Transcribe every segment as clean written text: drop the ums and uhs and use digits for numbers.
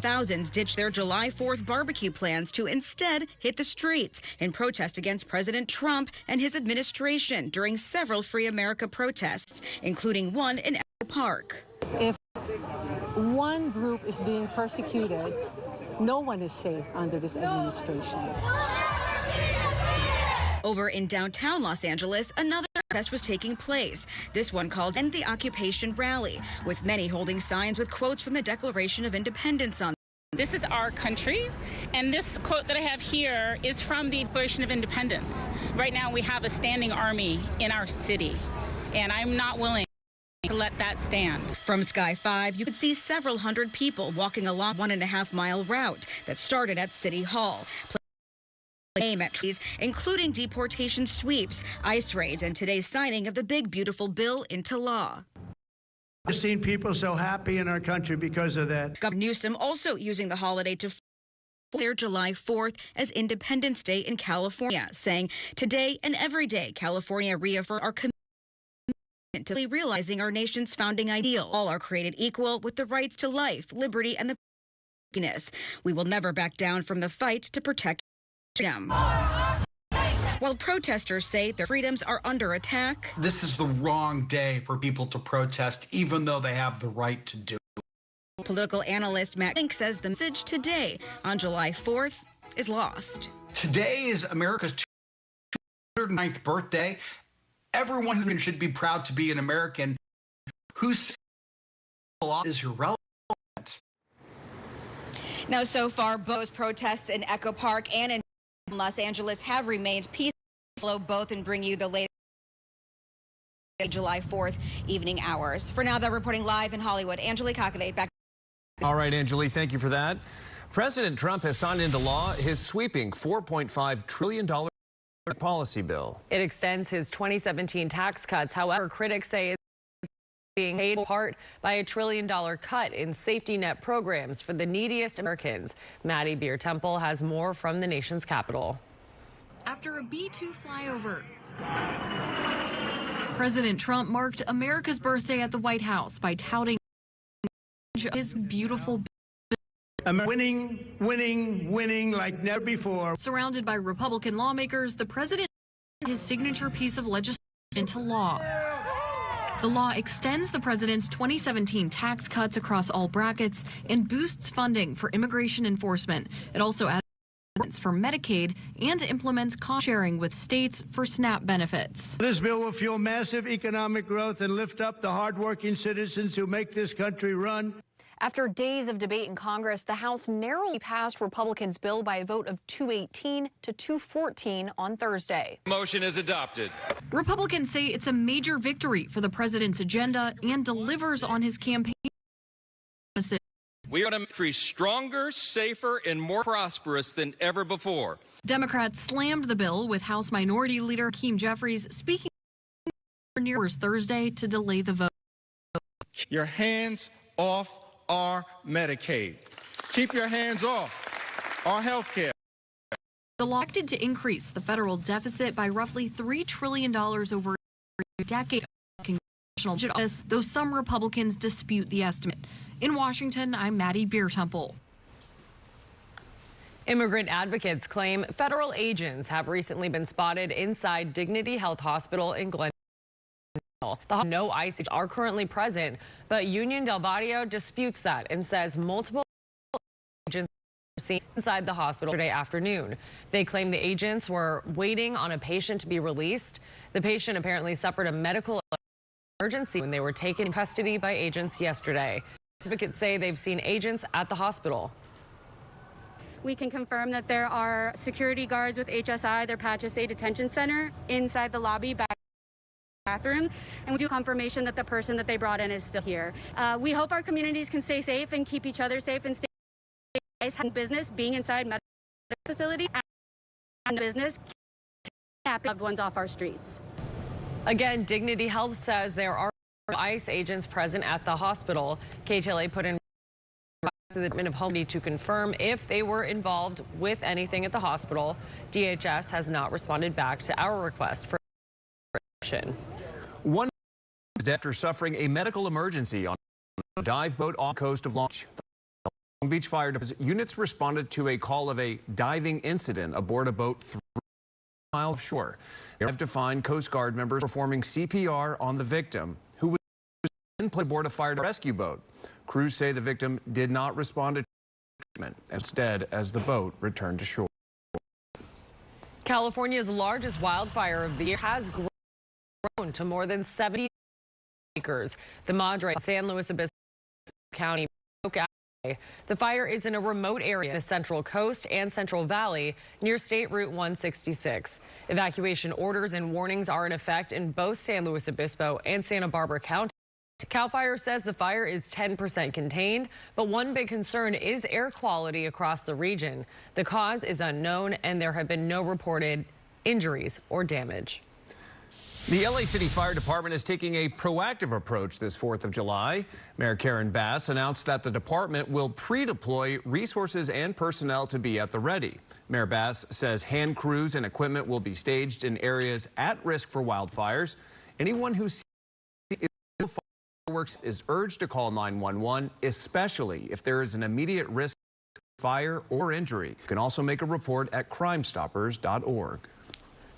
Thousands ditched their July 4th barbecue plans to instead hit the streets in protest against President Trump and his administration during several Free America protests, including one in Echo Park. If one group is being persecuted, no one is safe under this administration. Over in downtown Los Angeles, another protest was taking place. This one called End the Occupation Rally, with many holding signs with quotes from the Declaration of Independence on them. This is our country, and this quote that I have here is from the Declaration of Independence. Right now we have a standing army in our city, and I'm not willing to let that stand. From Sky 5, you could see several hundred people walking along a 1.5-mile route that started at City Hall. Including deportation sweeps, ICE raids, and today's signing of the big, beautiful bill into law. I've seen people so happy in our country because of that. Governor Newsom also using the holiday to declare July 4th as Independence Day in California, saying today and every day California reaffirms our commitment to realizing our nation's founding ideal. All are created equal with the rights to life, liberty, and the happiness. We will never back down from the fight to protect freedom. While protesters say their freedoms are under attack, this is the wrong day for people to protest, even though they have the right to do it. Political analyst Matt Fink says the message today on July 4th is lost. Today is America's 209th birthday. Everyone who should be proud to be an American whose law is irrelevant. Now, so far, both protests in Echo Park and in Los Angeles have remained peaceful, both, and bring you the latest July 4th evening hours. For now, they're reporting live in Hollywood. Angelique KTLADT, back. All right, Angelique, thank you for that. President Trump has signed into law his sweeping $4.5 trillion policy bill. It extends his 2017 tax cuts. However, critics say it's being paid in part by a $1 trillion cut in safety net programs for the neediest Americans. Maddie Beer-Temple has more from the nation's capital. After a B-2 flyover, President Trump marked America's birthday at the White House by touting his beautiful winning, winning, winning like never before. Surrounded by Republican lawmakers, the president signed his signature piece of legislation into law. The law extends the president's 2017 tax cuts across all brackets and boosts funding for immigration enforcement. It also adds for Medicaid and implements cost sharing with states for SNAP benefits. This bill will fuel massive economic growth and lift up the hardworking citizens who make this country run. After days of debate in Congress, the House narrowly passed Republicans' bill by a vote of 218 to 214 on Thursday. Motion is adopted. Republicans say it's a major victory for the president's agenda and delivers on his campaign promises. We are a country stronger, safer, and more prosperous than ever before. Democrats slammed the bill, with House Minority Leader Hakeem Jeffries speaking near Thursday to delay the vote. Your hands off our Medicaid. Keep your hands off our health care. The law expected to increase the federal deficit by roughly $3 trillion over a decade of congressional budget office, though some Republicans dispute the estimate. In Washington, I'm Maddie Beer-Temple. Immigrant advocates claim federal agents have recently been spotted inside Dignity Health Hospital in Glendale. No ICE agents are currently present, but Union Del Barrio disputes that and says multiple agents were seen inside the hospital yesterday afternoon. They claim the agents were waiting on a patient to be released. The patient apparently suffered a medical emergency when they were taken in custody by agents yesterday. Advocates say they've seen agents at the hospital. We can confirm that there are security guards with HSI, their Patches State Detention Center, inside the lobby bathroom, and we do confirmation that the person that they brought in is still here. We hope our communities can stay safe and keep each other safe and stay safe. Business being inside medical facility and business keeping loved ones off our streets. Again, Dignity Health says there are ICE agents present at the hospital. KTLA put in the Department of Homeland to confirm if they were involved with anything at the hospital. DHS has not responded back to our request for action. One after suffering a medical emergency on a dive boat off the coast of Long Beach. Long Beach Fire Department units responded to a call of a diving incident aboard a boat 3 miles offshore. They arrived to find Coast Guard members performing CPR on the victim, who was in place aboard a fire rescue boat. Crews say the victim did not respond to treatment, instead as the boat returned to shore. California's largest wildfire of the year has grown to more than 70 acres. The Madre, San Luis Obispo County, broke out. The fire is in a remote area, the Central Coast and Central Valley, near State Route 166. Evacuation orders and warnings are in effect in both San Luis Obispo and Santa Barbara County. CAL FIRE says the fire is 10% contained, but one big concern is air quality across the region. The cause is unknown, and there have been no reported injuries or damage. The LA City Fire Department is taking a proactive approach this 4th of July. Mayor Karen Bass announced that the department will pre-deploy resources and personnel to be at the ready. Mayor Bass says hand crews and equipment will be staged in areas at risk for wildfires. Anyone who sees fireworks is urged to call 911, especially if there is an immediate risk of fire or injury. You can also make a report at crimestoppers.org.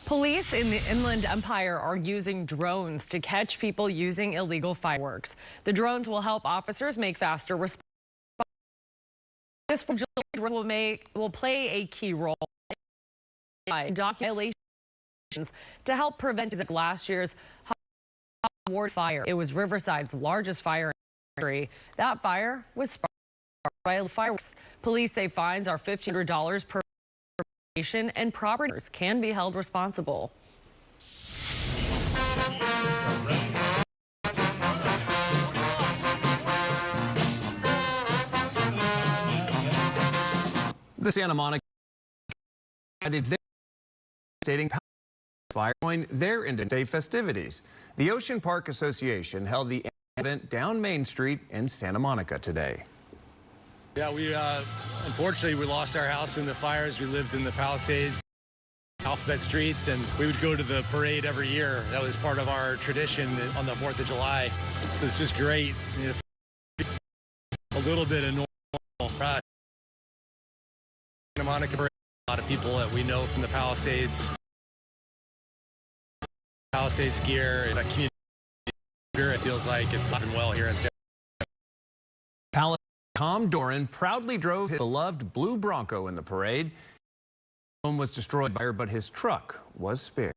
Police in the Inland Empire are using drones to catch people using illegal fireworks. The drones will help officers make faster responses. This will play a key role in documentation to help prevent last year's Ward fire. It was Riverside's largest fire in history. That fire was sparked by fireworks. Police say fines are $1,500 per location, and property owners can be held responsible. The Santa Monica added their stating fire joined their Independence Day festivities. The Ocean Park Association held the event down Main Street in Santa Monica today. Yeah, we unfortunately we lost our house in the fires. We lived in the Palisades, Alphabet Streets, and we would go to the parade every year. That was part of our tradition on the 4th of July. So it's just great. You know, a little bit of normal. Santa Monica parade, a lot of people that we know from the Palisades gear, and a community spirit feels like it's living well here in San Palisades. Tom Doran proudly drove his beloved blue Bronco in the parade. His home was destroyed by her, but his truck was spared.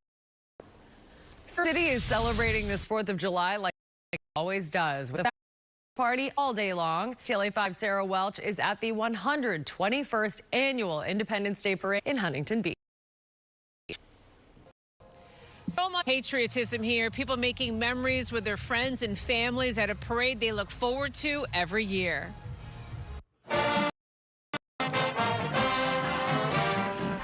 City is celebrating this 4th of July like it always does, with a party all day long. KTLA5 Sarah Welch is at the 121st Annual Independence Day Parade in Huntington Beach. So much patriotism here, people making memories with their friends and families at a parade they look forward to every year.